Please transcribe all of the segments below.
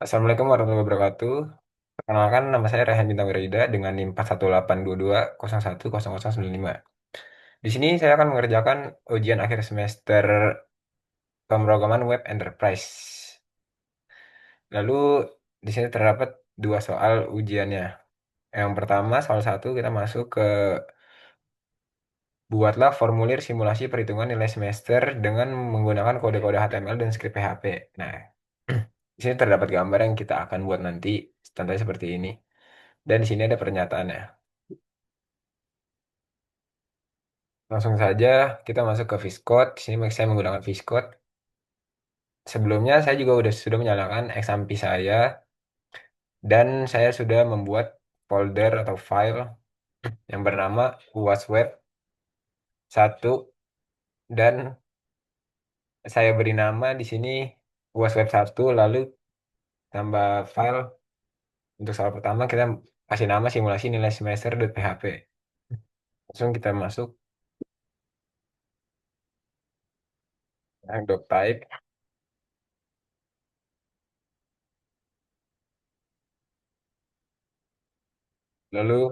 Assalamualaikum warahmatullahi wabarakatuh. Perkenalkan, nama saya Rehan Bintang Wirida dengan NIM 41822010095. Di sini saya akan mengerjakan ujian akhir semester pemrograman web enterprise. Lalu di sini terdapat dua soal ujiannya. Yang pertama, soal satu kita masuk ke buatlah formulir simulasi perhitungan nilai semester dengan menggunakan kode-kode HTML dan skrip PHP. Nah, di sini terdapat gambar yang kita akan buat nanti, contohnya seperti ini. Dan di sini ada pernyataannya. Langsung saja kita masuk ke Viscode. Di sini saya menggunakan Viscode. Sebelumnya saya juga sudah menyalakan XAMPP saya dan saya sudah membuat folder atau file yang bernama uasweb satu dan saya beri nama di sini uasweb satu lalu tambah file untuk soal pertama kita kasih nama simulasi nilai semester.php. Langsung kita masuk yang doctype lalu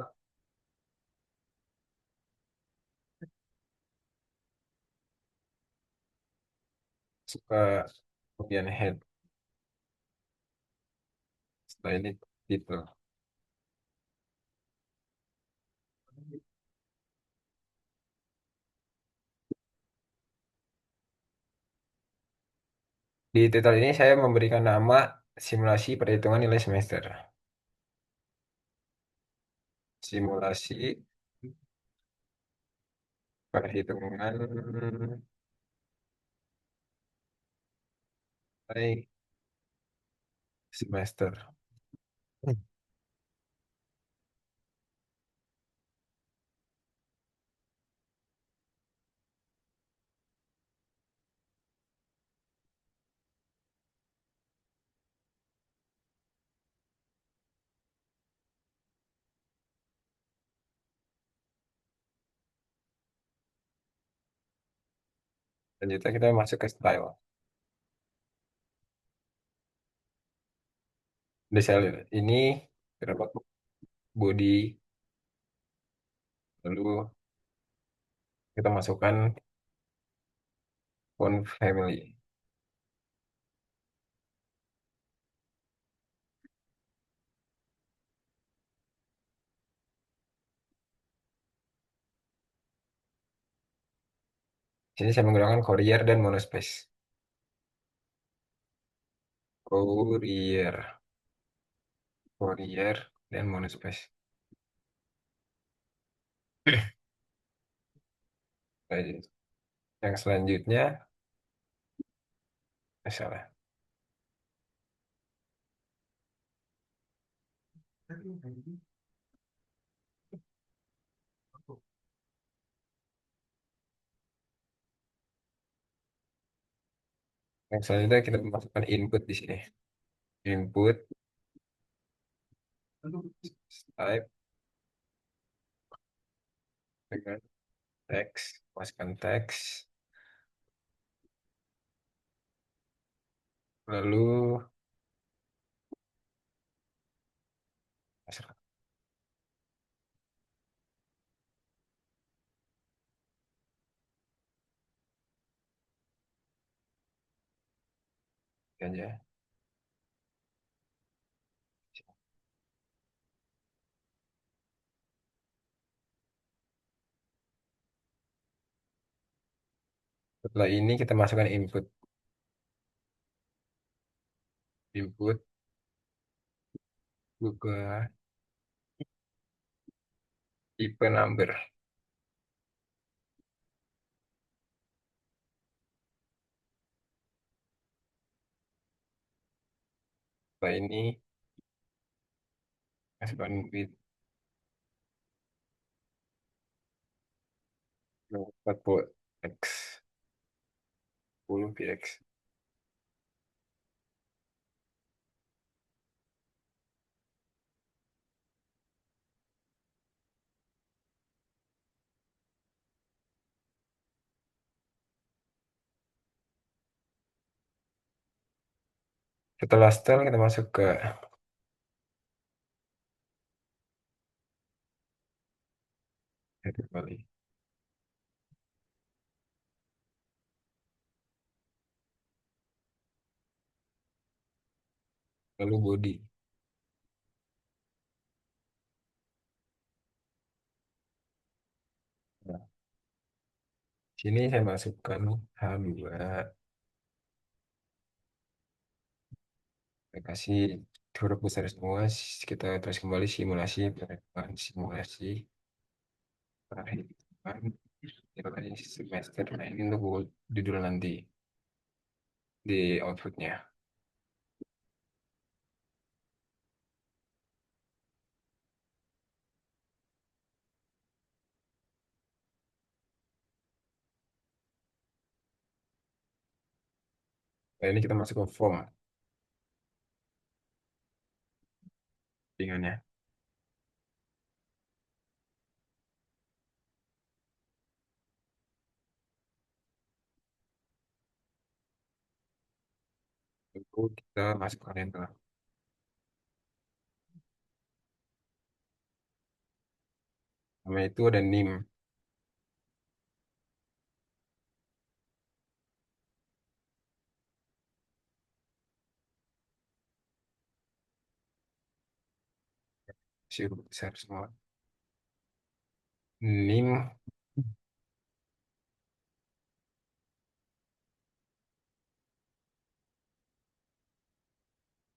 masuk ke bagian head. Setelah ini title. Di titel ini saya memberikan nama simulasi perhitungan nilai semester. Simulasi perhitungan nilai semester. Selanjutnya kita masuk ke style. Di sel ini terdapat body, lalu kita masukkan font family. Di sini saya menggunakan Courier dan Monospace. Courier, Courier dan Monospace. Baik. Yang selanjutnya, salah. Yang selanjutnya kita masukkan input di sini. Input type dengan teks, masukkan teks, lalu masukkan aja. Setelah ini kita masukkan input, input Google tipe number. Setelah ini masukkan bit 40 x 10 px. Setelah style kita masuk ke head body, lalu body. Nah, sini saya masukkan H2, saya kasih huruf besar semua, kita terus kembali simulasi, perekrutan, simulasi, perhitungan, kita kasih semester, nah ini untuk judul nanti di outputnya. Nah ini kita masuk ke form, ringannya. Lalu kita masuk ke enter. Nama itu ada NIM, si huruf besar semua. NIM,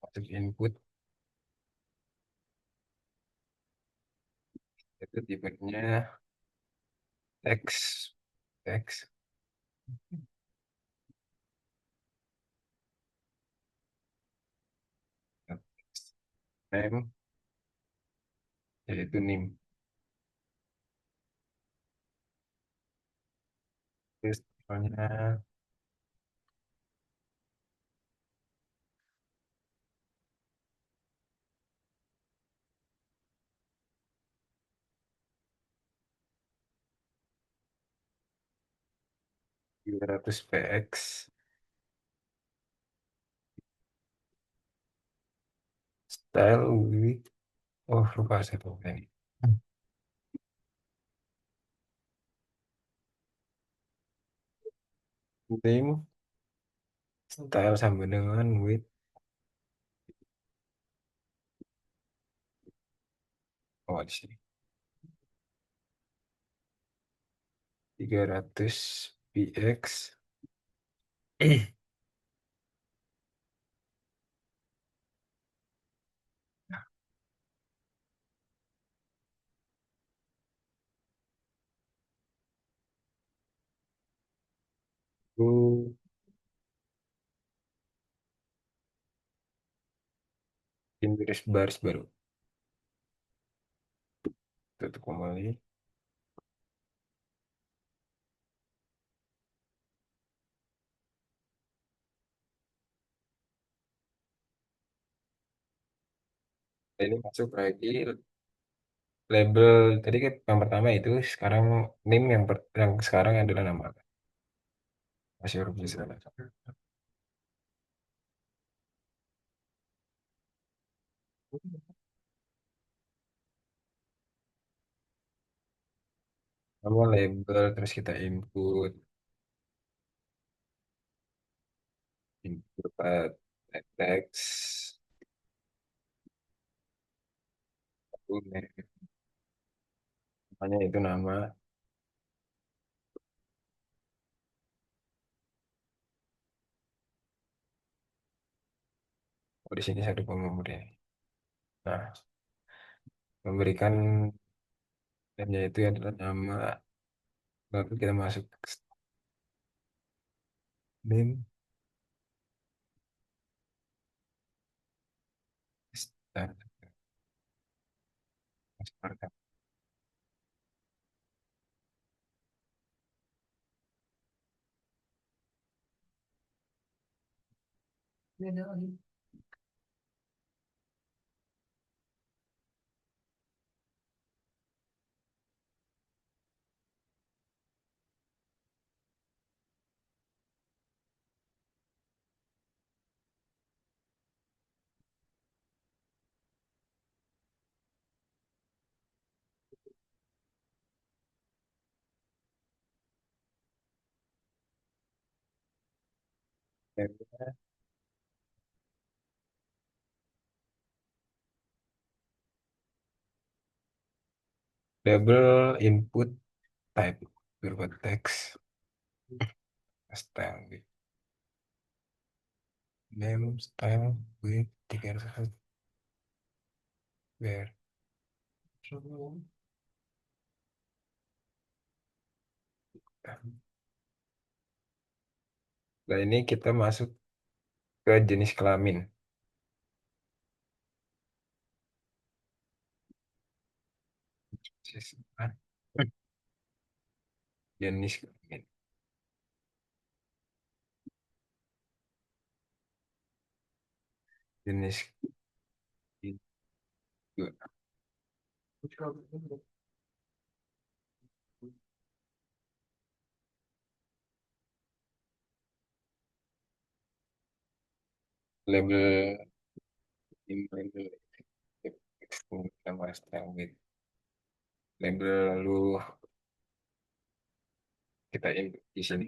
masuk input, itu tipenya text, text, text, name, yaitu NIM. Terus misalnya tiga ratus px, style with, oh lupa saya tuh ini. Name, style sama dengan with, oh di sini 300 px. Itu garis baris baru, tutup kembali. Ini masuk lagi label tadi kan yang pertama itu, sekarang name yang sekarang adalah nama, masih huruf besar. Nama label, terus kita input, input teks, namanya itu nama. Oh, di sini satu pememberi. Nah, memberikan namanya itu adalah nama, lalu kita masuk ke name, start, start. Double input type berupa teks, style with name, style with tiga where. Nah, ini kita masuk ke jenis kelamin. Jenis kelamin. Jenis itu. Label label nama style with label lalu kita input di sini.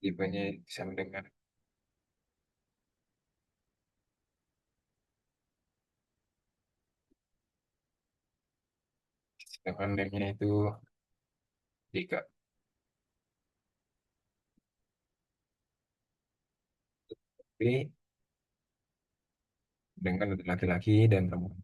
Tipenya bisa mendengar. Sedangkan name-nya itu jika tapi dengan laki-laki dan perempuan.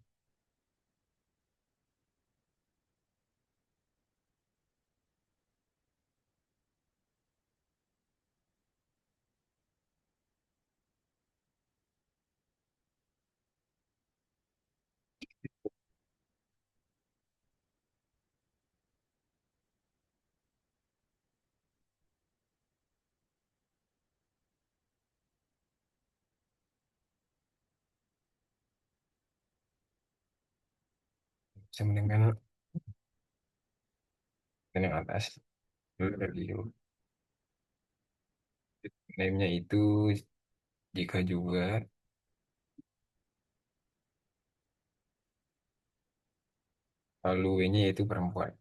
Bisa mendengar dan yang atas review. Name-nya itu jika juga lalu W-nya itu perempuan.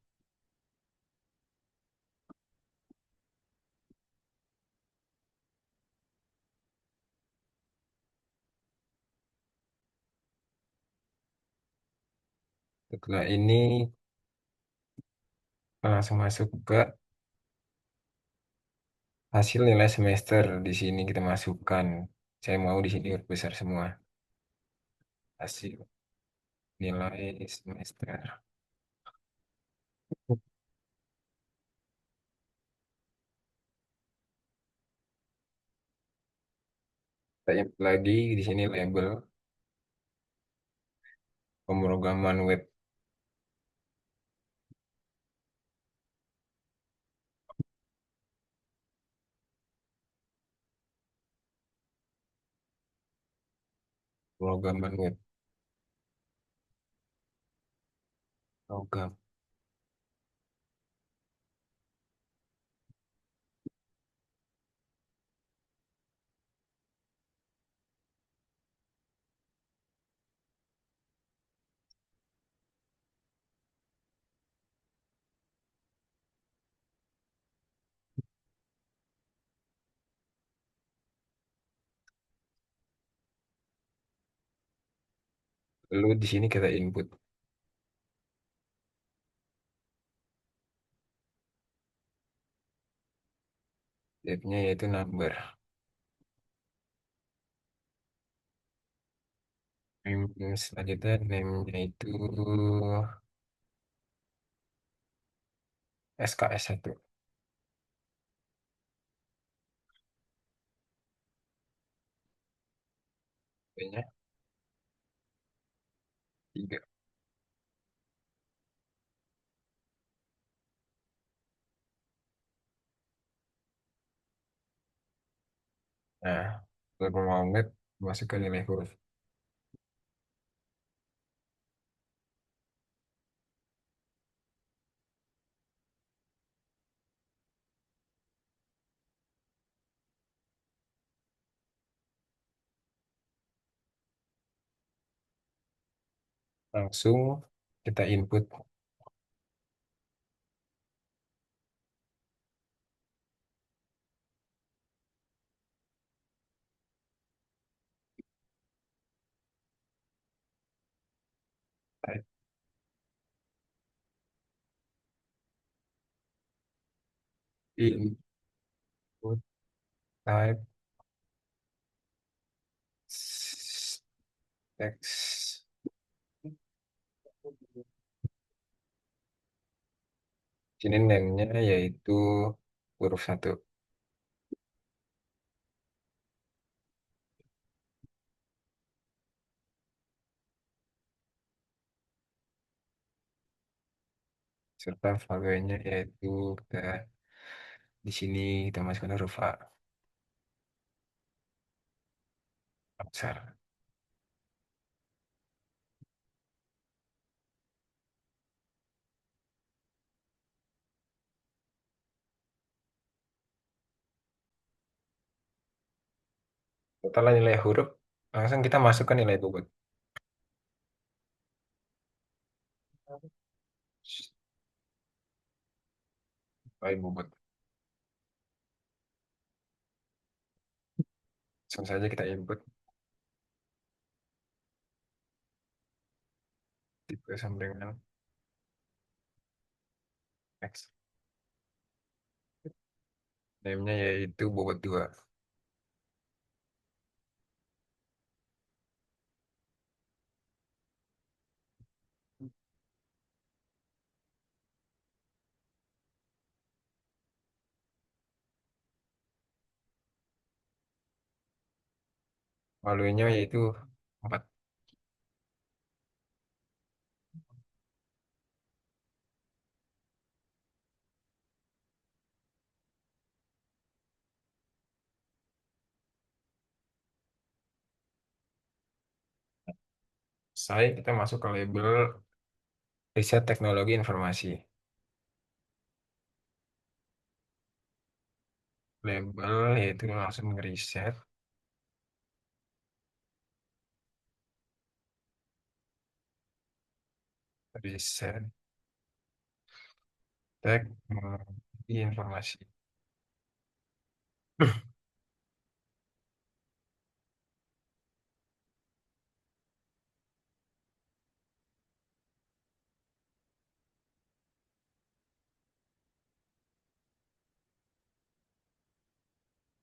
Setelah ini kita langsung masuk ke hasil nilai semester. Di sini kita masukkan. Saya mau di sini huruf besar semua. Hasil nilai semester. Kita input lagi di sini label pemrograman web. Pemrograman web. Program. Lalu di sini kita input. Tab-nya yaitu number. Selanjutnya name-nya itu SKS 1. B-nya 3. Nah, setelah net masukkan nilai huruf. Langsung kita input Type input type text. Sini name-nya yaitu huruf satu. Serta valuenya yaitu kita di sini kita masukkan huruf A besar. Total nilai huruf langsung kita masukkan nilai bobot. Nilai bobot. Langsung saja kita input tipe sampringan X. Name-nya yaitu bobot 2. Valuenya yaitu 4. Saya kita masuk ke label riset teknologi informasi. Label yaitu langsung riset riset teknologi informasi.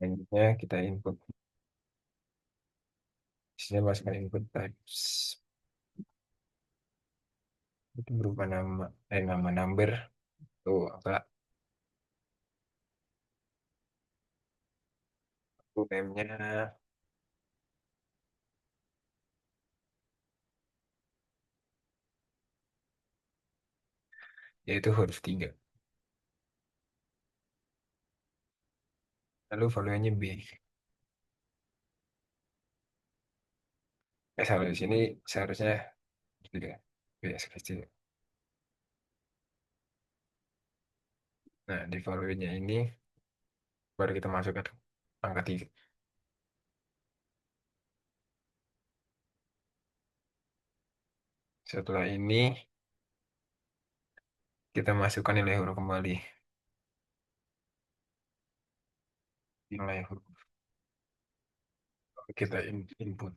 Selanjutnya kita input. Sini masukkan input types. Itu berupa nama number. Tuh, apa? Tuh, name-nya yaitu huruf 3. Lalu valuenya B. Salah di sini seharusnya 3. B kecil. Nah, di valuenya ini baru kita masukkan angka 3. Setelah ini kita masukkan nilai huruf kembali. Nilai huruf kita input.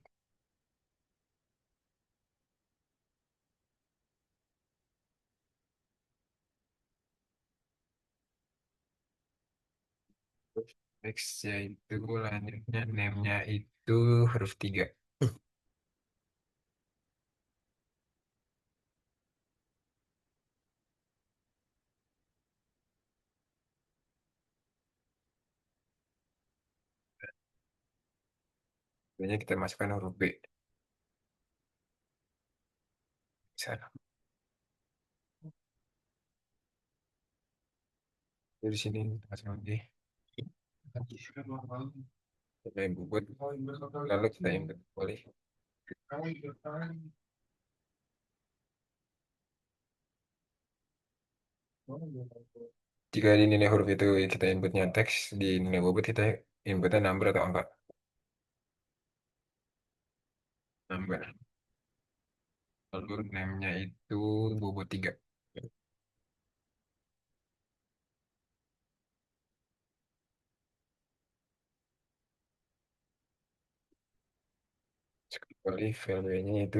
Next yaitu lanjutnya name-nya itu huruf 3. Selanjutnya kita masukkan huruf B. Bisa. Dari sini kita masukkan B. Kita input. Lalu kita input kembali. Jika di nilai huruf itu kita inputnya teks, di nilai bobot kita inputnya number atau angka. Number. Lalu name-nya itu bobot 3. Kembali value-nya itu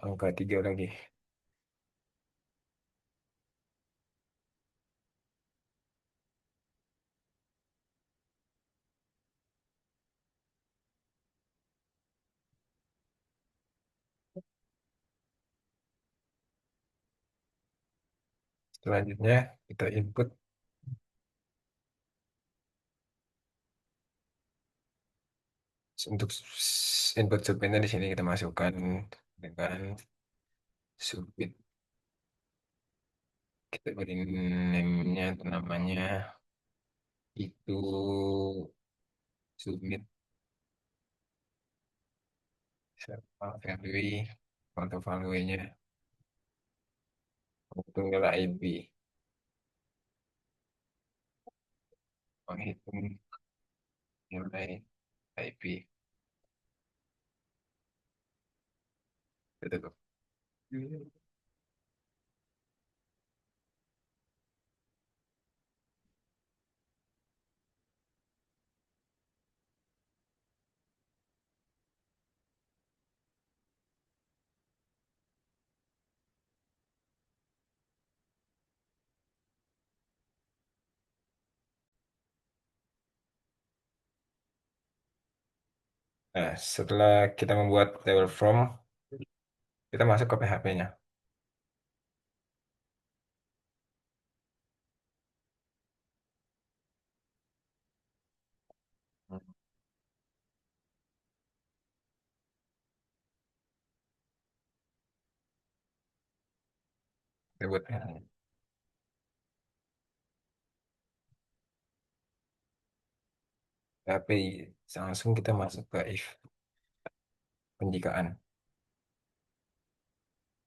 Angka 3 lagi. Selanjutnya kita input. Untuk input submitnya di sini kita masukkan dengan submit. Kita beri name-nya atau namanya itu submit serta value untuk value-nya untuk nilai IP, menghitung nilai IP. Betul. Nah, setelah kita membuat table from, kita masuk ke PHP-nya. Kita buat PHP, langsung kita masuk ke if penjikaan.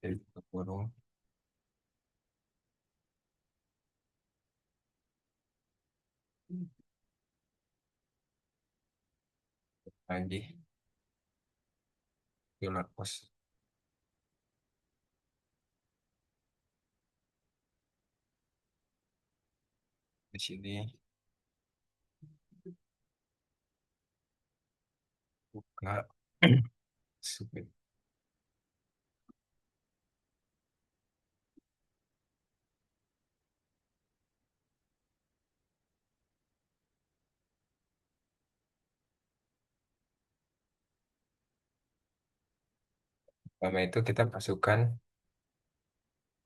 Jadi kita kurung lagi dollar post di sini buka submit. Pertama itu kita masukkan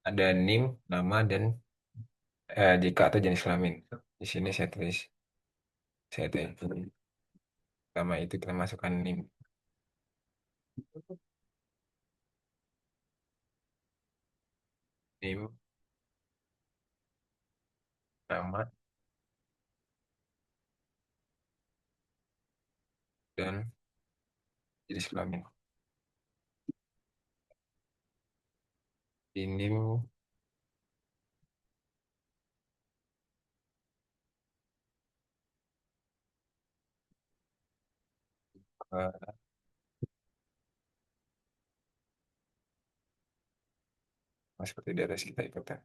ada NIM, nama dan jika atau jenis kelamin. Di sini saya tulis saya tulis. Pertama itu kita masukkan NIM, NIM, nama dan jenis kelamin. Di NIM seperti di atas kita ikutkan.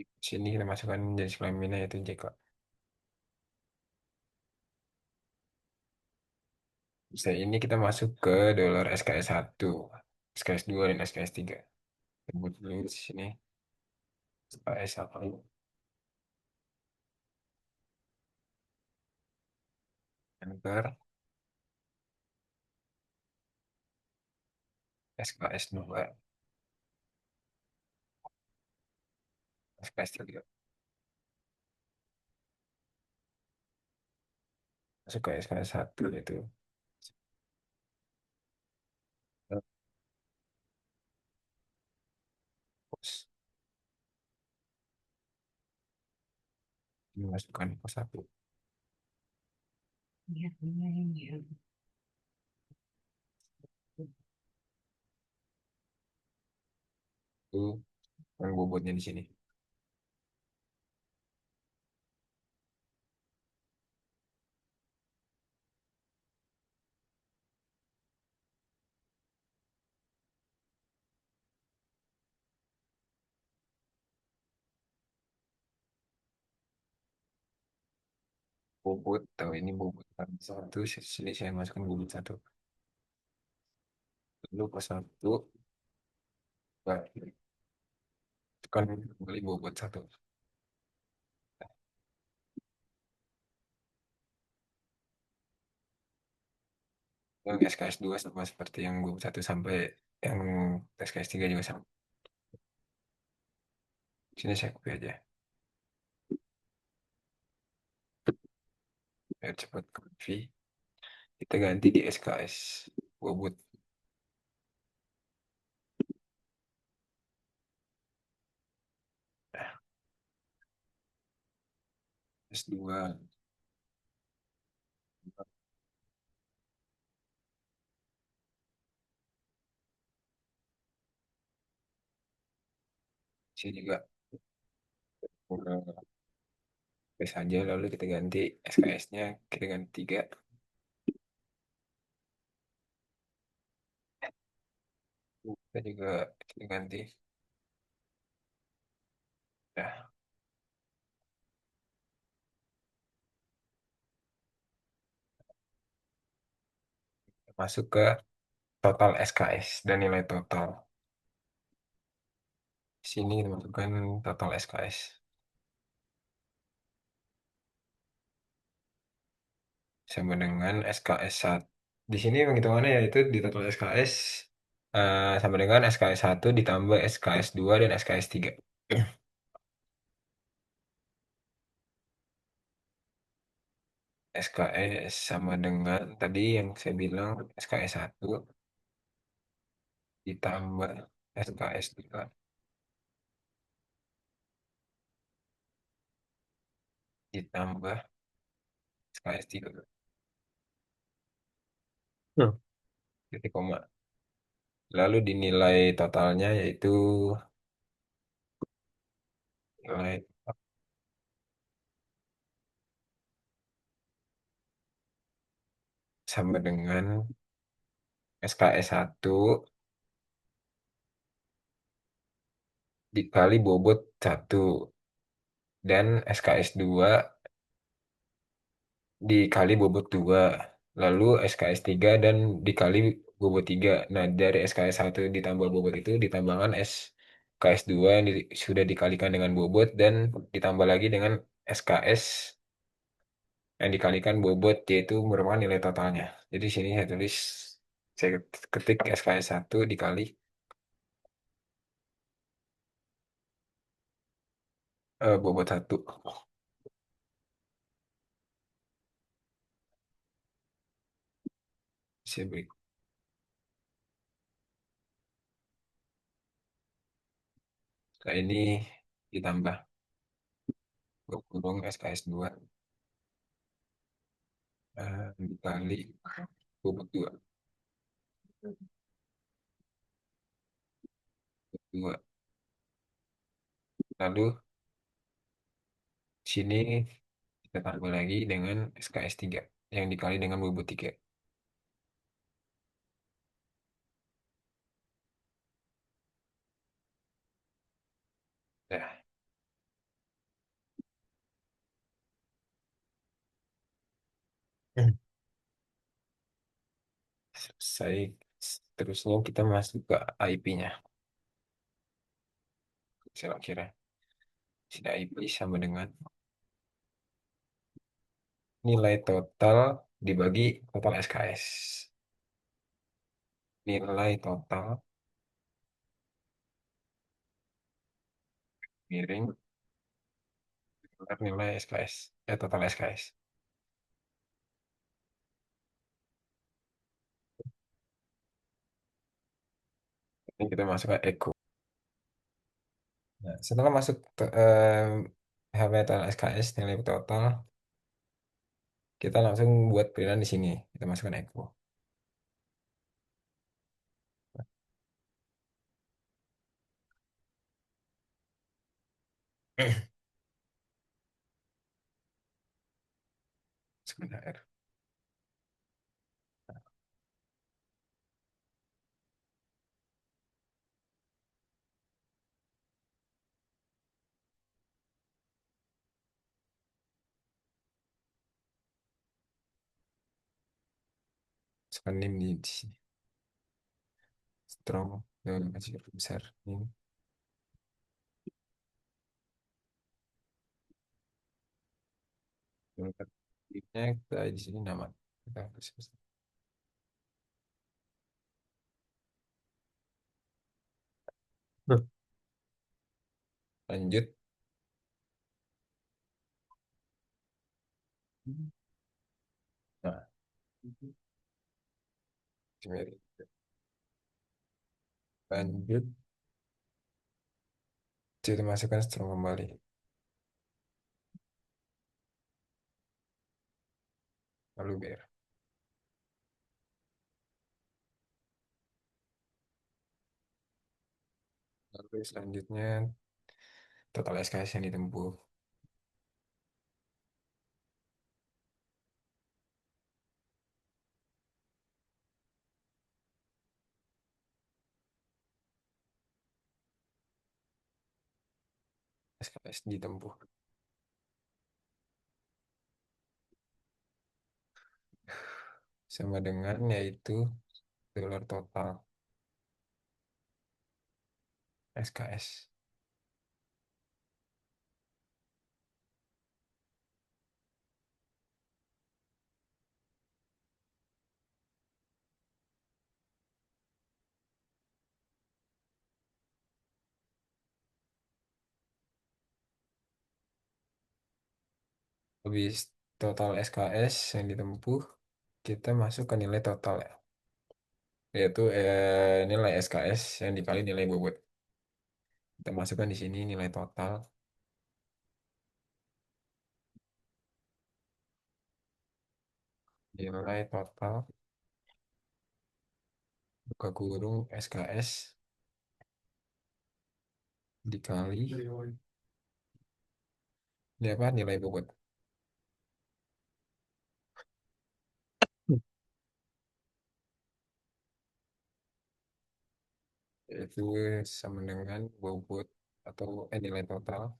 Di sini kita masukkan jenis kelaminnya yaitu JK. Setelah ini kita masuk ke dolar SKS 1, SKS 2 dan SKS 3. Sebut dulu di sini SKS 1, enter, SKS 2, SKS 3. Masuk ke SKS 1 yaitu pos. Dimasukkan pos 1. Itu yang bobotnya di sini. Bobot, tahu ini bobot satu, sini saya masukkan bobot satu. Lalu pas satu, tekan kembali bobot satu. Yang SKS 2 sama seperti yang bobot satu sampai yang SKS 3 juga sama. Sini saya copy aja. Biar cepat copy. Kita ganti di SKS bobot. Nah, S2. Saya juga tes aja lalu kita ganti SKS-nya kita ganti 3. Kita juga kita ganti. Nah, masuk ke total SKS dan nilai total. Sini kita masukkan total SKS sama dengan SKS 1. Di sini penghitungannya yaitu di total SKS sama dengan SKS 1 ditambah SKS 2 dan SKS 3. SKS sama dengan tadi yang saya bilang SKS 1 ditambah SKS 2 ditambah SKS 3. Hmm. Titik koma. Lalu dinilai totalnya yaitu nilai sama dengan SKS 1 dikali bobot 1 dan SKS 2 dikali bobot 2 lalu SKS 3 dan dikali bobot 3. Nah, dari SKS 1 ditambah bobot itu ditambahkan SKS 2 yang sudah dikalikan dengan bobot dan ditambah lagi dengan SKS yang dikalikan bobot yaitu merupakan nilai totalnya. Jadi sini saya tulis saya ketik SKS 1 dikali bobot 1. Saya beri. Nah, ini ditambah kurung SKS 2 dikali bobot 2. 2. Lalu sini kita tambah lagi dengan SKS 3 yang dikali dengan bobot 3. Nah, Hmm. selesai. Terusnya kita masuk ke IP-nya. Kira-kira sini IP sama dengan nilai total dibagi total SKS. Nilai total miring nilai SKS. Total SKS. Ini kita masuk ke Eko. Nah, setelah masuk HB total SKS nilai total, kita langsung buat pilihan di sini. Kita masukkan Eko. Sebentar. Sekarang ini di sini. Strong. Masih besar. Ini. Ini kita di sini nama. Kita kasih. Lanjut. Nah, sini. Lanjut. Kita masukkan strong kembali. Lalu biar. Lalu selanjutnya total SKS yang ditempuh. SKS ditempuh sama dengan yaitu dolar total SKS habis total SKS yang ditempuh kita masuk ke nilai total ya, yaitu nilai SKS yang dikali nilai bobot. Kita masukkan di sini nilai total, nilai total buka kurung SKS dikali ini apa nilai bobot, yaitu sama dengan bobot atau nilai total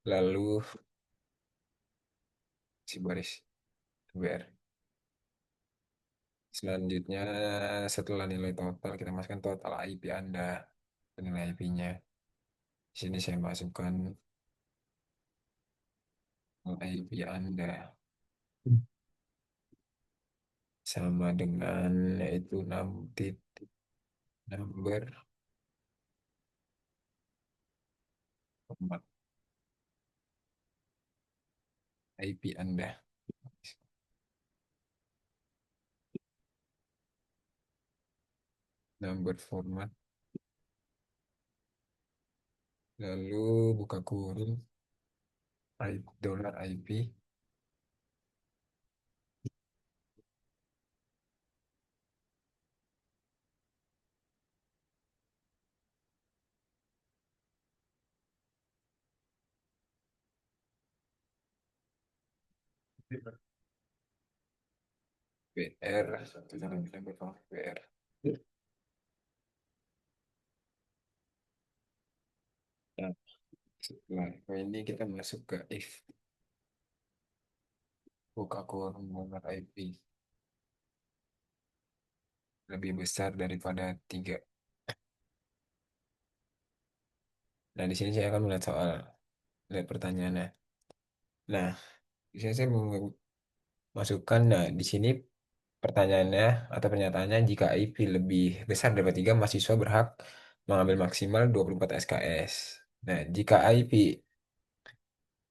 lalu si baris BR. Selanjutnya setelah nilai total kita masukkan total IP Anda, nilai IP-nya. Di sini saya masukkan IP Anda sama dengan yaitu 6 titik number format IP Anda. Number format lalu buka kurung dolar IP BR satu number format BR. Nah, setelah ini kita masuk ke if buka kurung nomor IP lebih besar daripada 3. Nah, di sini saya akan melihat soal, lihat pertanyaannya. Nah, di sini saya mau masukkan, nah di sini pertanyaannya atau pernyataannya jika IP lebih besar daripada 3, mahasiswa berhak mengambil maksimal 24 SKS. Nah, jika IP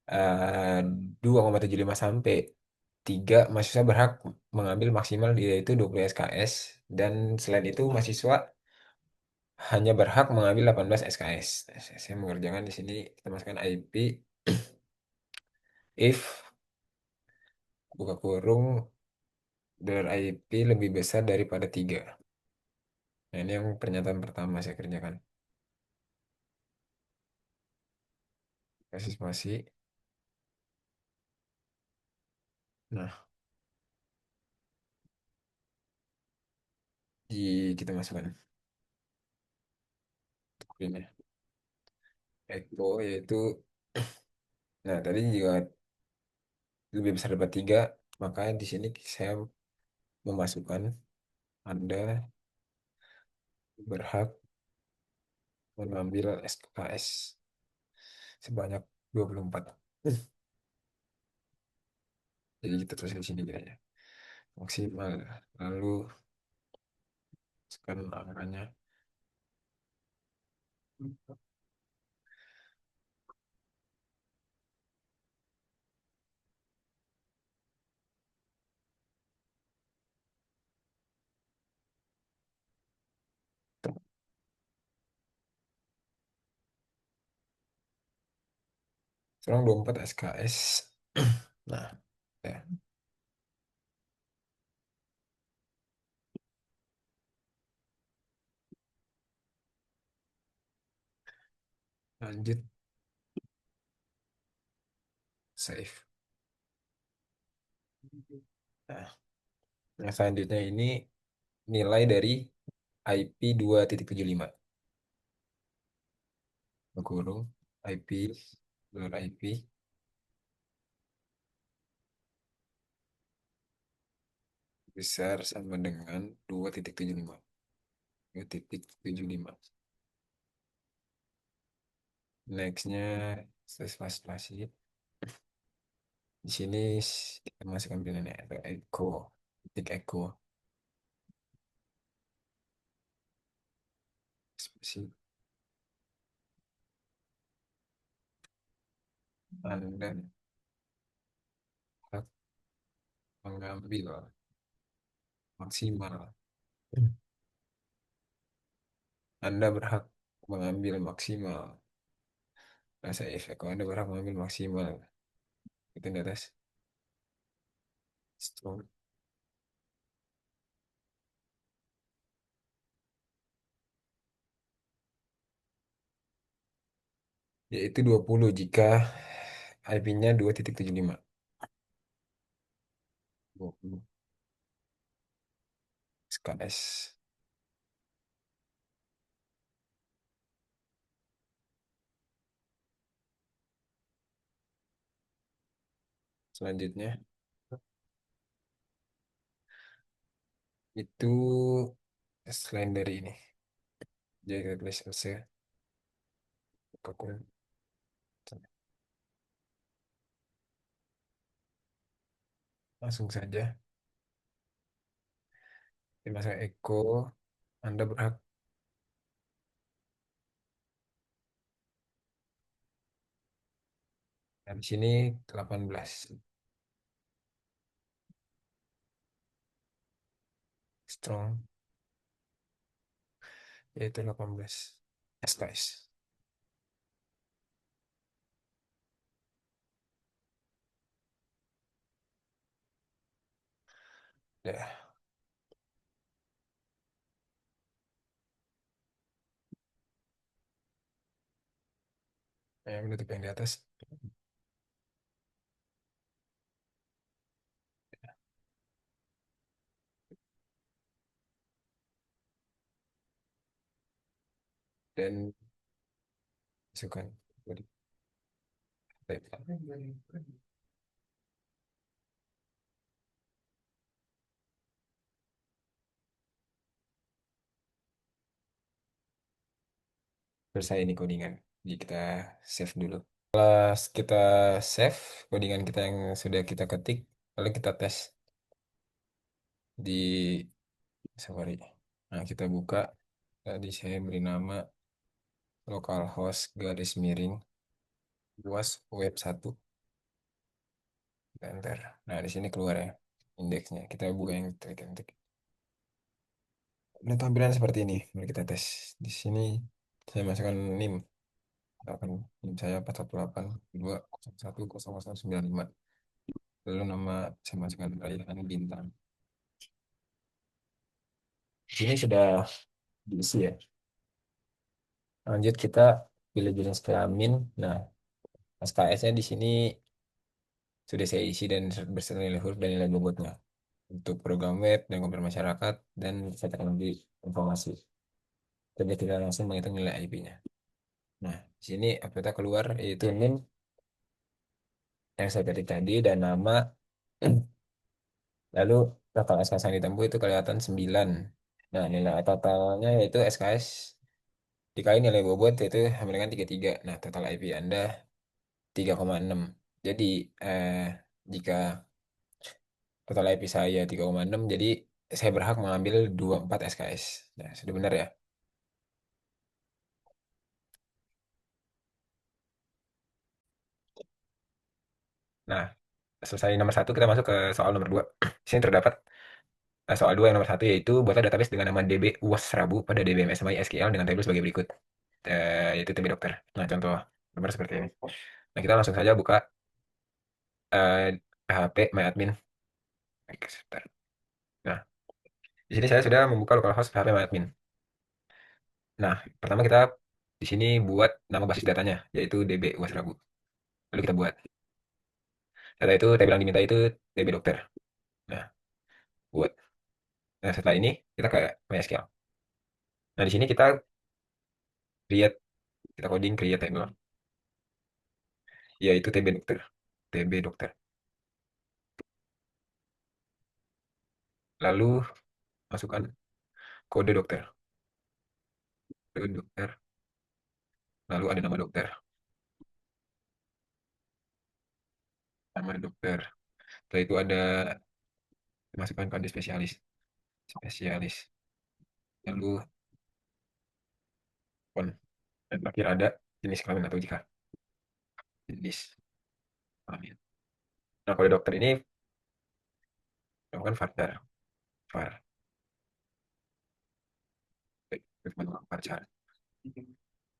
2,75 sampai 3, mahasiswa berhak mengambil maksimal yaitu 20 SKS dan selain itu mahasiswa hanya berhak mengambil 18 SKS. Nah, saya mengerjakan di sini kita masukkan IP if buka kurung dolar IP lebih besar daripada 3. Nah, ini yang pernyataan pertama saya kerjakan. kasih spasi. Nah, kita masukkan ini Eko yaitu, nah tadi juga lebih besar daripada tiga, maka di sini saya memasukkan Anda berhak mengambil SKS sebanyak 24. Jadi kita tulis di sini kayaknya maksimal. Lalu sekarang angkanya sekarang 24 SKS. Nah, ya, lanjut save. Nah, yang selanjutnya ini nilai dari IP 2.75 kurung IP dolar IP besar sama dengan 2.75. 2.75. Nextnya spasi. Di sini kita masukkan pilihan ada Echo, titik Echo, spasi. Anda hak mengambil maksimal. Anda berhak mengambil maksimal. Rasa efek. Kalau Anda berhak mengambil maksimal. Itu di atas. Strong. Yaitu 20 jika IP-nya 2.75. 20 SKS. Selanjutnya itu selain dari ini. Jadi kita tulis selesai. Kakun. Langsung saja. Di masa Eko, Anda berhak. Nah, di sini 18. Strong. Yaitu 18. SKS. Ya, yang menutup yang di atas. Dan masukkan. Selesai ini codingan. Jadi kita save dulu. Setelah kita save codingan kita yang sudah kita ketik, lalu kita tes di Safari. Nah, kita buka. Tadi saya beri nama localhost garis miring luas web 1. Enter. Nah, di sini keluar ya indeksnya. Kita buka yang ketik. Ini tampilan seperti ini. Mari kita tes. Di sini saya masukkan NIM. Misalkan NIM saya 418.201.095. Lalu nama saya masukkan perayaan bintang. Di sini sudah diisi ya. Lanjut kita pilih jenis kelamin. Nah, SKS-nya di sini sudah saya isi dan berserta nilai huruf dan nilai bobotnya untuk program web dan komputer masyarakat dan saya teknologi informasi. Jadi tidak langsung menghitung nilai IP-nya. Nah, di sini apabila keluar yaitu NIM yang saya ketik tadi dan nama, lalu total SKS yang ditempuh itu kelihatan 9. Nah, nilai totalnya yaitu SKS dikali nilai bobot yaitu sama dengan 33. Nah, total IP Anda 3,6. Jadi, eh, jika total IP saya 3,6, jadi saya berhak mengambil 24 SKS. Nah, sudah benar ya? Nah, selesai nomor satu, kita masuk ke soal nomor dua. Di sini terdapat soal dua yang nomor satu, yaitu buatlah database dengan nama DB Wasrabu pada DBMS MySQL dengan tabel sebagai berikut. Yaitu TB dokter. Nah, contoh nomor seperti ini. Nah, kita langsung saja buka PHP MyAdmin. Oke, sebentar. Nah, di sini saya sudah membuka localhost PHP MyAdmin. Nah, pertama kita di sini buat nama basis datanya, yaitu DB Wasrabu. Lalu kita buat. Data itu, tabel yang diminta itu DB dokter. Nah, buat. Nah, setelah ini kita ke MySQL. Nah, di sini kita create, kita coding create table, yaitu TB dokter. TB dokter. Lalu masukkan kode dokter. Kode dokter. Lalu ada nama dokter. Nama dokter. Setelah itu ada masukkan kode spesialis. Spesialis. Lalu kon. Dan terakhir ada jenis kelamin atau jika. Jenis kelamin. Nah, kode dokter ini melakukan varchar. Var. Varchar.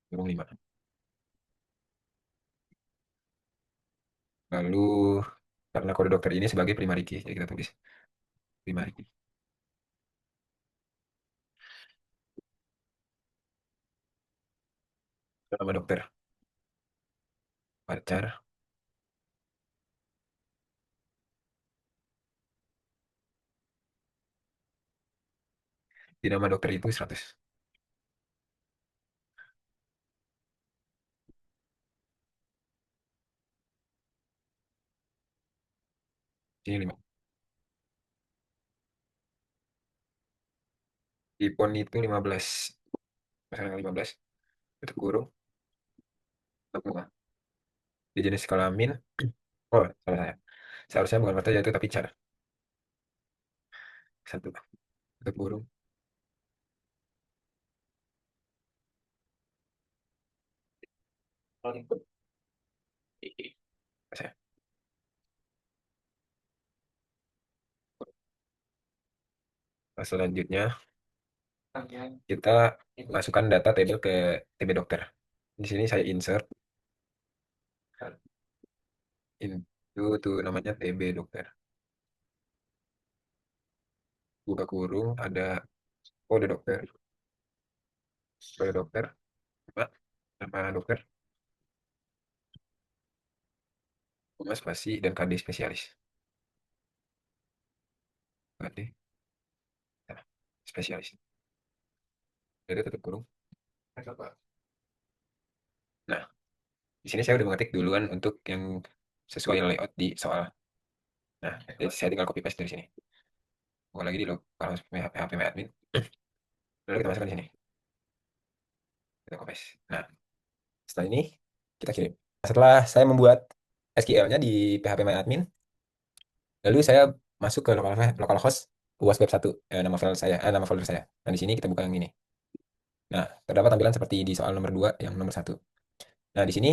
Kurung 5. Lalu karena kode dokter ini sebagai primary key, jadi kita tulis primary key. Nama dokter. Varchar. Di nama dokter itu 100. Sini 5. Di pon itu 15. Misalnya 15. Itu kurung. 60. Di jenis kelamin. Oh, salah saya. Seharusnya bukan kata yaitu tapi cara. Satu. Itu kurung. Saya. Nah, selanjutnya kita masukkan data table ke TB dokter. Di sini saya insert itu tuh namanya TB dokter. Buka kurung ada kode dokter. Kode dokter. Apa? Nama dokter. Koma spasi dan KD spesialis. KD nah, spesialis. Jadi tutup kurung. Nah, di sini saya udah mengetik duluan untuk yang sesuai layout di soal. Nah, jadi saya tinggal copy paste dari sini. Bukan lagi di kalau PHP admin. Lalu kita masukkan di sini. Kita copy paste. Nah, setelah ini kita kirim. Setelah saya membuat SQL-nya di PHP admin, lalu saya masuk ke localhost UAS web 1, nama folder saya. Nah, di sini kita buka yang ini. Nah, terdapat tampilan seperti di soal nomor 2 yang nomor satu. Nah, di sini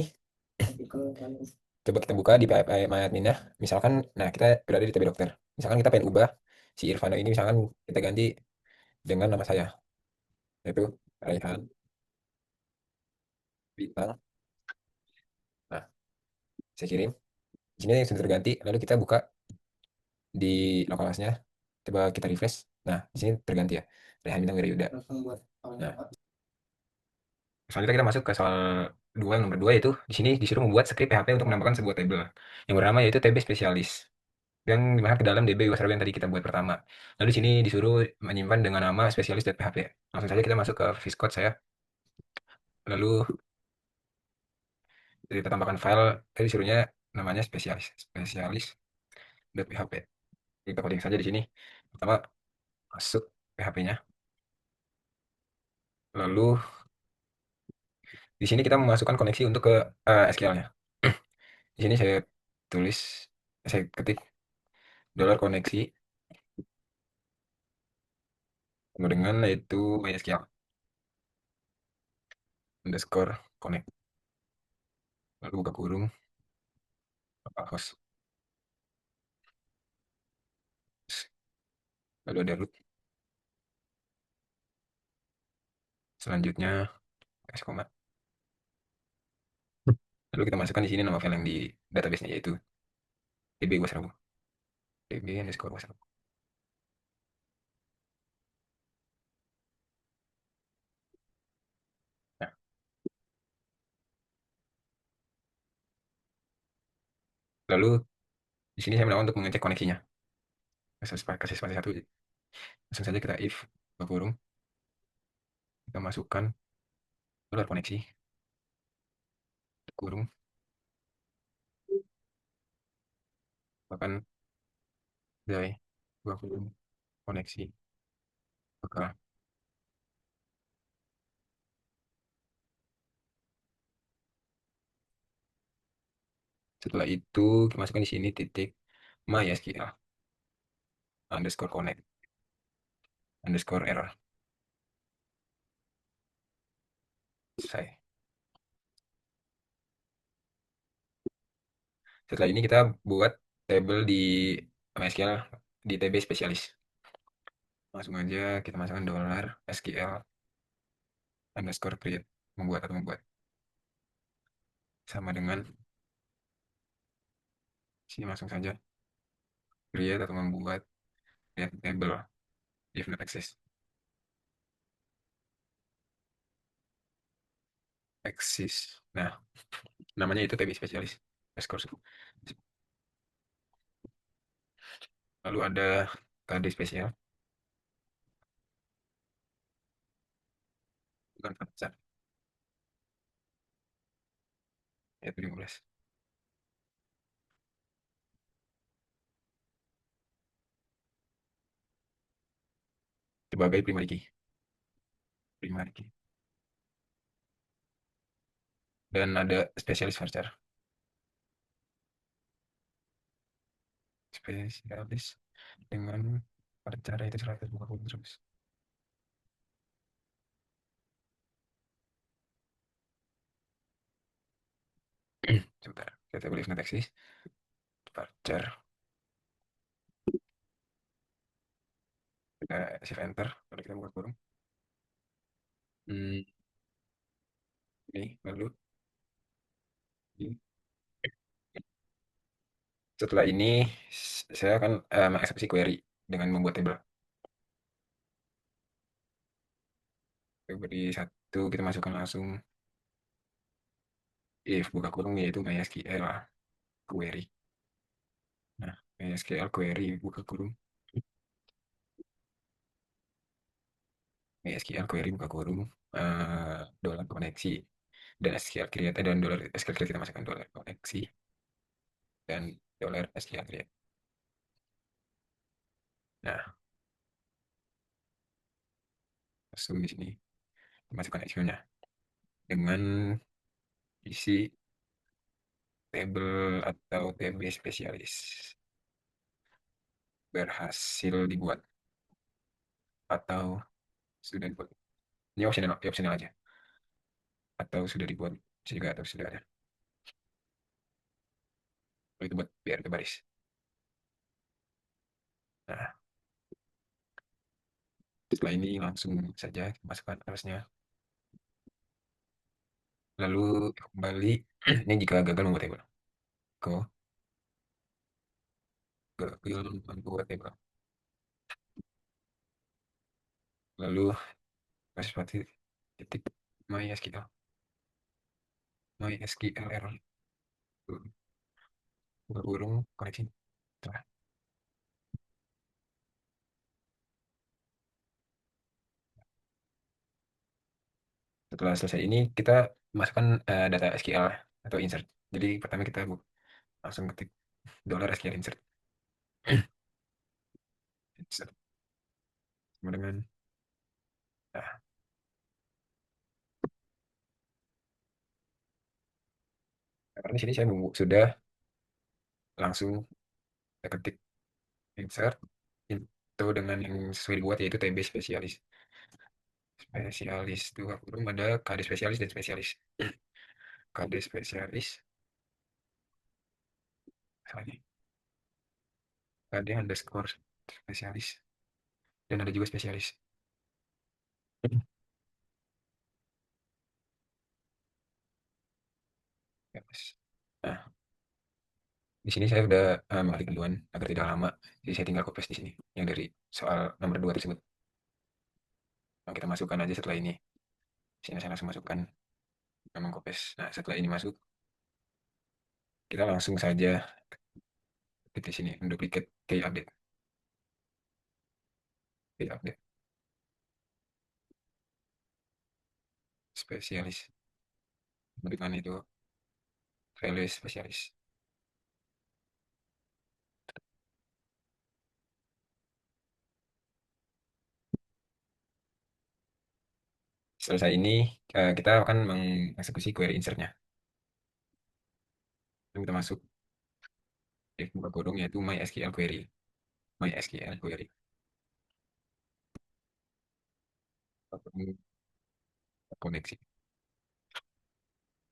coba kita buka di PHP admin ya. Misalkan, nah kita berada di TB dokter. Misalkan kita pengen ubah si Irfano ini, misalkan kita ganti dengan nama saya, yaitu Raihan Bintang. Nah, saya kirim. Di sini sudah terganti. Lalu kita buka di localhost-nya. Coba kita refresh. Nah, di sini terganti ya. Raihan Bintang Wirayuda. Nah, selanjutnya kita masuk ke soal nomor dua itu di sini disuruh membuat skrip PHP untuk menambahkan sebuah tabel yang bernama yaitu TB spesialis yang dimasuk ke dalam DB Wasserman yang tadi kita buat pertama. Lalu di sini disuruh menyimpan dengan nama spesialis.php. Langsung saja kita masuk ke Viscode saya. Lalu kita tambahkan file, tadi disuruhnya namanya spesialis.php. Kita coding saja di sini. Pertama masuk PHP-nya. Lalu di sini kita memasukkan koneksi untuk ke SQL-nya. Di sini tulis, saya ketik dolar koneksi sama dengan yaitu MySQL underscore connect. Lalu buka kurung, host. Lalu ada root. Selanjutnya kasih koma. Lalu kita masukkan di sini nama file yang di database-nya yaitu db wasrabu. db underscore wasrabu. Nah, lalu di sini saya menawan untuk mengecek koneksinya. Kasih spasi satu. Langsung saja kita if buka kurung. Kita masukkan dolar koneksi kurung bahkan dari buka kurung koneksi maka setelah itu kita masukkan di sini titik MySQL underscore connect underscore error. Selesai. Setelah ini kita buat tabel di MySQL di TB spesialis. Langsung aja kita masukkan dolar SQL underscore create membuat atau membuat sama dengan sini langsung saja create atau membuat create table if not access exist. Nah, namanya itu TB spesialis underscore. Lalu ada KD spesial bukan Fatsar yaitu 15 sebagai primary key dan ada spesialis varchar spesialis dengan varchar itu 100 buka kurung terus. Sebentar kita boleh ngeteksi varchar kita shift enter lalu kita buka kurung. Ini lalu ini. Setelah ini saya akan mengeksekusi query dengan membuat table. Beri satu kita masukkan langsung if buka kurung yaitu MySQL query. Nah, MySQL query buka kurung. MySQL query buka kurung dolar koneksi dan SQL create dan dolar SQL create kita masukkan dolar koneksi dan dolar SQL create. Nah, langsung di sini masukkan SQL-nya dengan isi table atau TB spesialis berhasil dibuat atau sudah dibuat. Ini opsional aja. Atau sudah dibuat juga atau sudah ada. Itu buat biar berbaris. Nah, setelah ini langsung saja masukkan harusnya. Lalu kembali ini jika gagal membuat table. Go gagal membuat table. Lalu kasih seperti titik MySQL. MySQL error. Buka kurung koneksi. Setelah, setelah selesai ini kita masukkan data SQL atau insert. Jadi pertama kita langsung ketik dollar $SQL insert. Insert sama dengan nah, karena di sini saya sudah langsung saya ketik insert itu dengan yang sesuai dibuat yaitu TB spesialis. Spesialis dua kurung ada KD spesialis dan spesialis. KD spesialis misalnya KD underscore spesialis dan ada juga spesialis. Ya, Mas. Nah, di sini saya udah mengalih duluan agar tidak lama. Jadi saya tinggal copy paste di sini yang dari soal nomor 2 tersebut. Nah, kita masukkan aja setelah ini. Sini saya langsung masukkan memang copy paste. Nah, setelah ini masuk, kita langsung saja klik di sini duplicate key update. Key update spesialis. Bagaimana itu value spesialis. Selesai ini kita akan mengeksekusi query insertnya. Kita masuk di buka kurung yaitu MySQL query. MySQL query. Koneksi.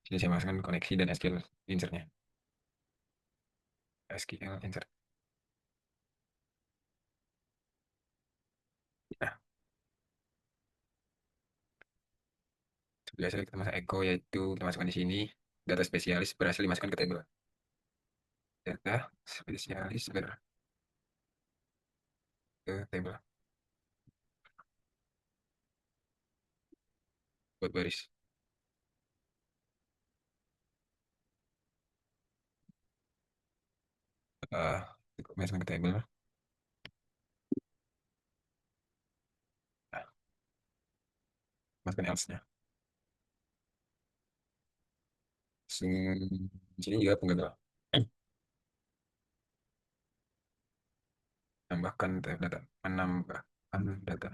Sini saya masukkan koneksi dan SQL insertnya. SQL insert. Nah, biasa kita masuk echo yaitu kita masukkan di sini data spesialis berhasil dimasukkan ke table. Data spesialis ke table buat baris. Uh, Masukkan ke table. Nah, masukkan else-nya. Di sini juga penggagal. Tambahkan data. Menambahkan data.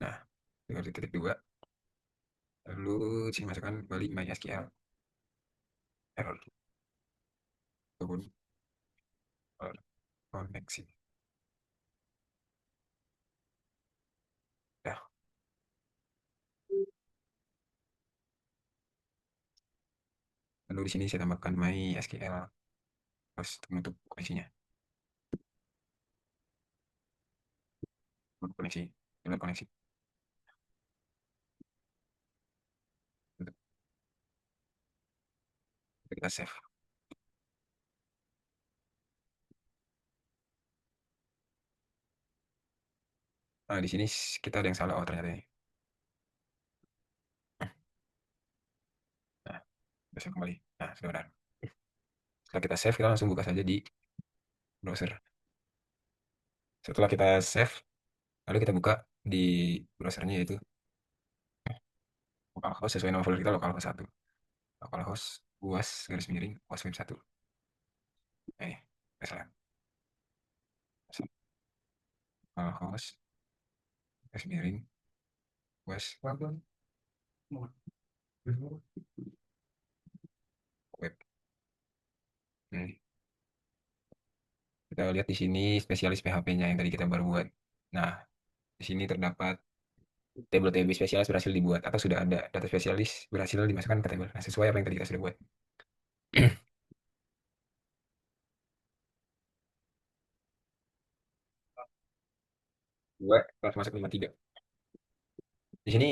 Nah, tinggal di titik dua. Lalu sini masukkan kembali MySQL error. Ataupun koneksi. Ya, lalu di sini saya tambahkan MySQL terus menutup koneksinya. Menutup koneksi. Menutup koneksi. Tutup. Kita save. Nah, di sini kita ada yang salah. Oh, ternyata ini. Nah, kita save kembali. Nah, sudah benar. Setelah kita save, kita langsung buka saja di browser. Setelah kita save, lalu kita buka di browsernya yaitu localhost sesuai nama folder kita localhost 1. Localhost UAS garis miring UAS web 1. Ini, misalnya. Localhost garis miring UAS web. Ini. Kita lihat di sini spesialis PHP-nya yang tadi kita baru buat. Nah, di sini terdapat table TB spesialis berhasil dibuat atau sudah ada data spesialis berhasil dimasukkan ke table. Nah, sesuai apa yang tadi kita sudah buat. Dua, kelas masuk 53. Di sini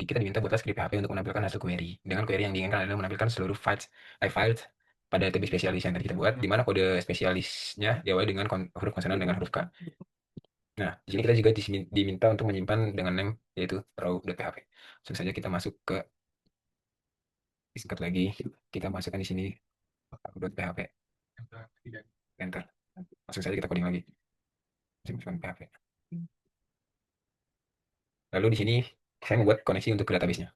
kita diminta buatlah script PHP untuk menampilkan hasil query. Dengan query yang diinginkan adalah menampilkan seluruh files pada TB spesialis yang tadi kita buat, di mana kode spesialisnya diawali dengan huruf konsonan dengan huruf K. Nah, di sini kita juga diminta untuk menyimpan dengan name yaitu raw.php. Langsung saja kita masuk ke Disket lagi. Kita masukkan di sini .php. Enter. Langsung saja kita coding lagi. Masukkan PHP. Lalu di sini saya membuat koneksi untuk ke database-nya.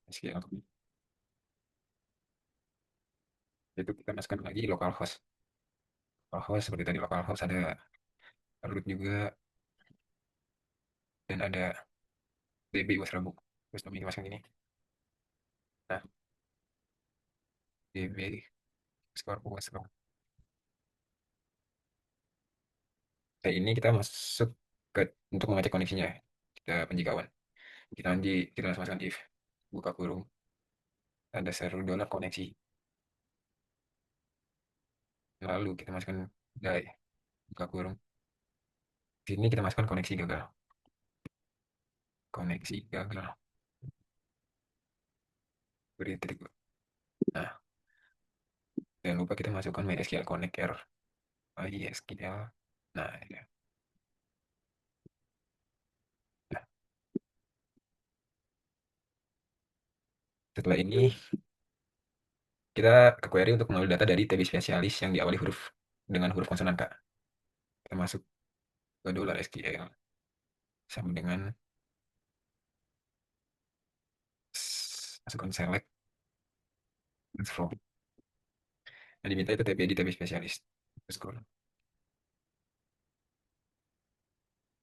SQL. Itu kita masukkan lagi localhost. Localhost seperti tadi localhost ada root juga dan ada DB Wasrabu. Terus kami masukkan ini. Nah, DB skor Wasrabu. Nah, ini kita masuk ke untuk mengecek koneksinya. Kita penjigauan. Kita langsung masukkan if buka kurung ada seru dolar koneksi. Lalu kita masukkan die buka kurung. Di sini kita masukkan koneksi gagal. Koneksi gagal. Beri titik. Nah, jangan lupa kita masukkan MySQL Connect error. MySQL. Nah, ya. Nah, setelah ini kita ke query untuk mengambil data dari TB spesialis yang diawali huruf dengan huruf konsonan Kak. Kita masuk ke dolar $SQL sama dengan masukkan select from. Yang diminta itu TB di TB spesialis. Scroll.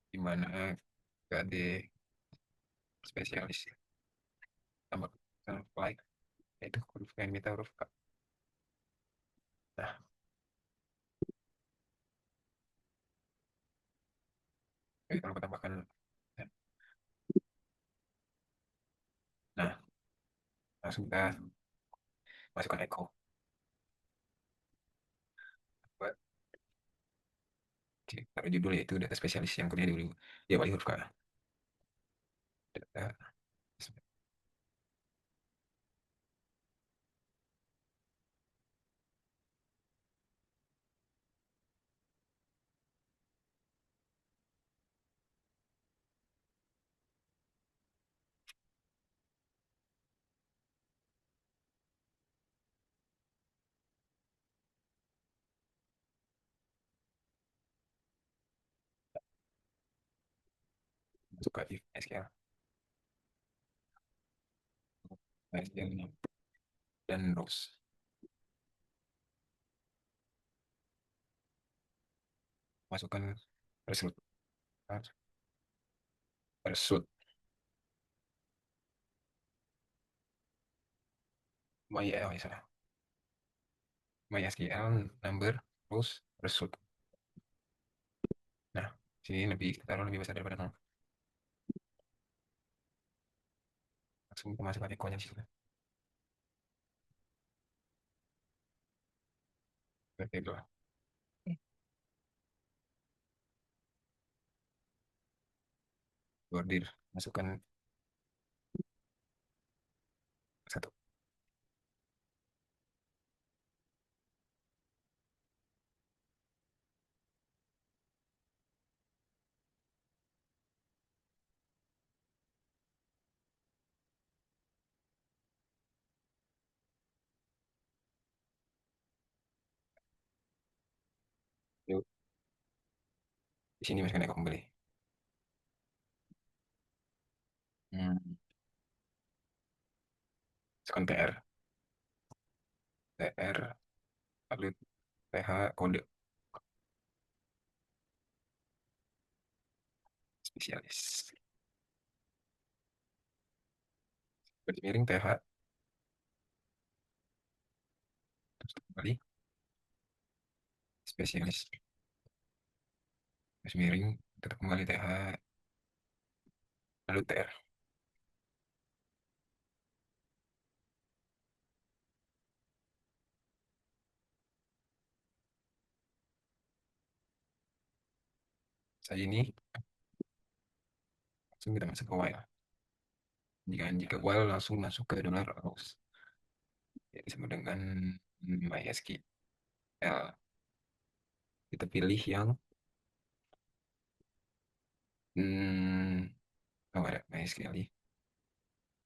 Di mana KD spesialis tambah like itu huruf yang minta huruf K. Nah, kita lupa tambahkan. Nah, langsung kita masukkan echo. Buat taruh judul yaitu data spesialis yang kemudian diawali huruf K. Data masuk ke if SQL. SQL dan rows. Masukkan result. Result. Oh, ya, salah. MySQL number rows result. Nah, sini lebih taruh lebih besar daripada 0. Langsung kita masukkan echo-nya di situ. Seperti itu. Bordir masukkan satu. Yuk, di sini masukkan echo kembali. Hmm. Masukkan TR. TR lalu TH kode spesialis. Garis miring TH terus kembali spesialis. Garis miring tetap kembali TH lalu TR. Saya ini langsung kita masuk ke while. Jika while langsung masuk ke dollar rows. Jadi sama dengan MySQL. Kita pilih yang Hmm, oh ada MySQL,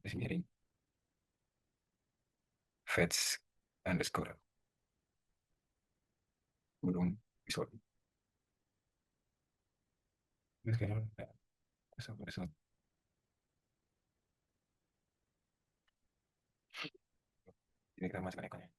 terus miring, fetch underscore, belum episode. MySQL, episode. Ini kita masukkan ikonnya.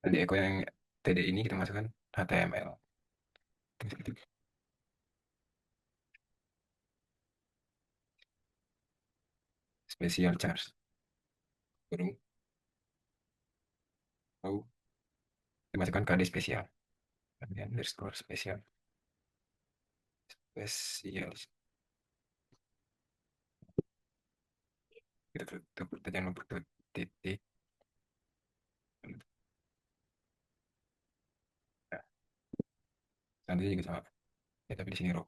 Dan di echo yang TD ini kita masukkan HTML. Special charge. Baru mau dimasukkan kode spesial. Kemudian underscore spesial. Spesial. Kita tutup, kita jangan lupa titik. Nah, nanti juga sama. Ya, tapi di sini row.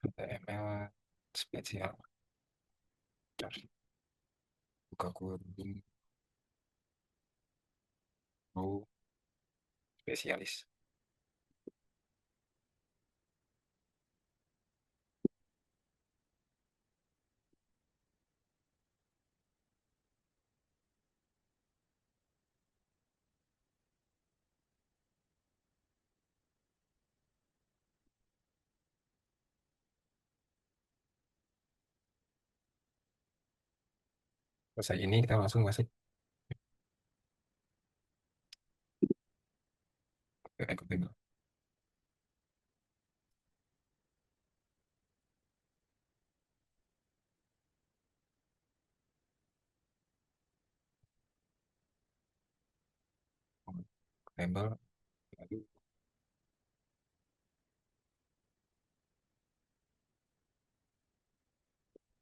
HTML spesial. Charge. Buka kurung row spesialis. Selesai ini kita langsung masuk ke echo table. Table. Lalu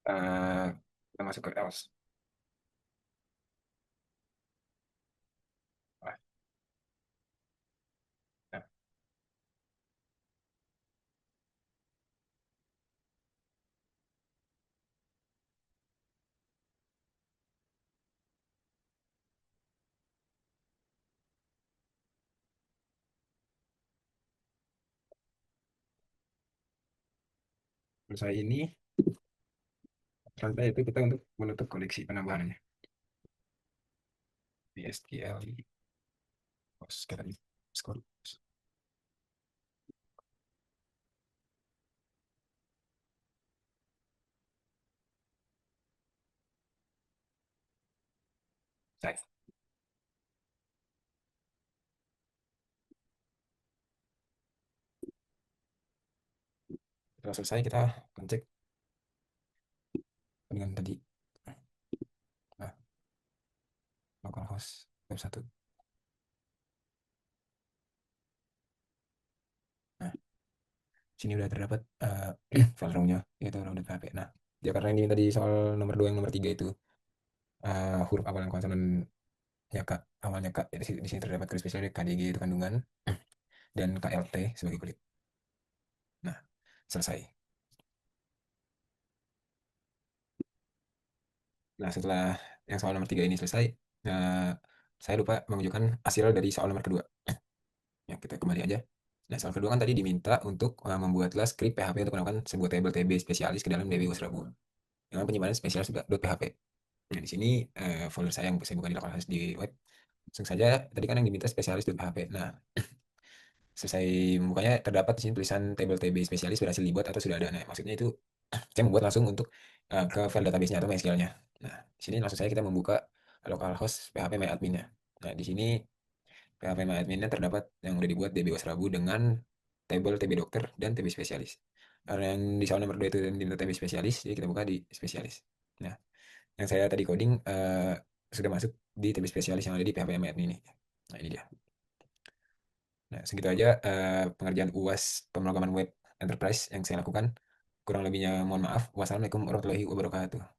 eh, kita masuk ke else. Nah, nah, selesai ini. Selanjutnya itu kita untuk menutup koleksi penambahannya. Di SQL. Terus kita di score. Save. Setelah selesai kita akan cek dengan tadi. Nah, localhost web 1. Nah, sini udah terdapat file ROM-nya, yaitu ROM.php. Nah, ya karena ini tadi soal nomor 2 yang nomor 3 itu huruf awal yang konsonan ya kak, awalnya kak, ya, di sini terdapat garis spesial KDG itu kandungan dan KLT sebagai kulit. Nah, selesai. Nah, setelah yang soal nomor 3 ini selesai, eh, saya lupa menunjukkan hasil dari soal nomor kedua. Ya, kita kembali aja. Nah, soal kedua kan tadi diminta untuk membuatlah script PHP untuk melakukan sebuah table TB spesialis ke dalam DB Wasrabu dengan penyimpanan spesialis.php. Nah, di sini folder saya yang saya buka di localhost di web. Langsung saja, tadi kan yang diminta spesialis.php. Nah, selesai membukanya terdapat di sini tulisan table TB spesialis berhasil dibuat atau sudah ada. Nah, maksudnya itu saya membuat langsung untuk ke file database-nya atau MySQL-nya. Nah, di sini langsung saja kita membuka localhost PHP MyAdmin-nya. Nah, di sini PHP MyAdmin-nya terdapat yang sudah dibuat DB Wasrabu dengan table TB dokter dan TB spesialis. Karena yang di soal nomor 2 itu diminta TB spesialis, jadi kita buka di spesialis. Nah, yang saya tadi coding sudah masuk di TB spesialis yang ada di PHP MRN ini. Nah, ini dia. Nah, segitu aja pengerjaan UAS pemrograman web enterprise yang saya lakukan. Kurang lebihnya mohon maaf. Wassalamualaikum warahmatullahi wabarakatuh.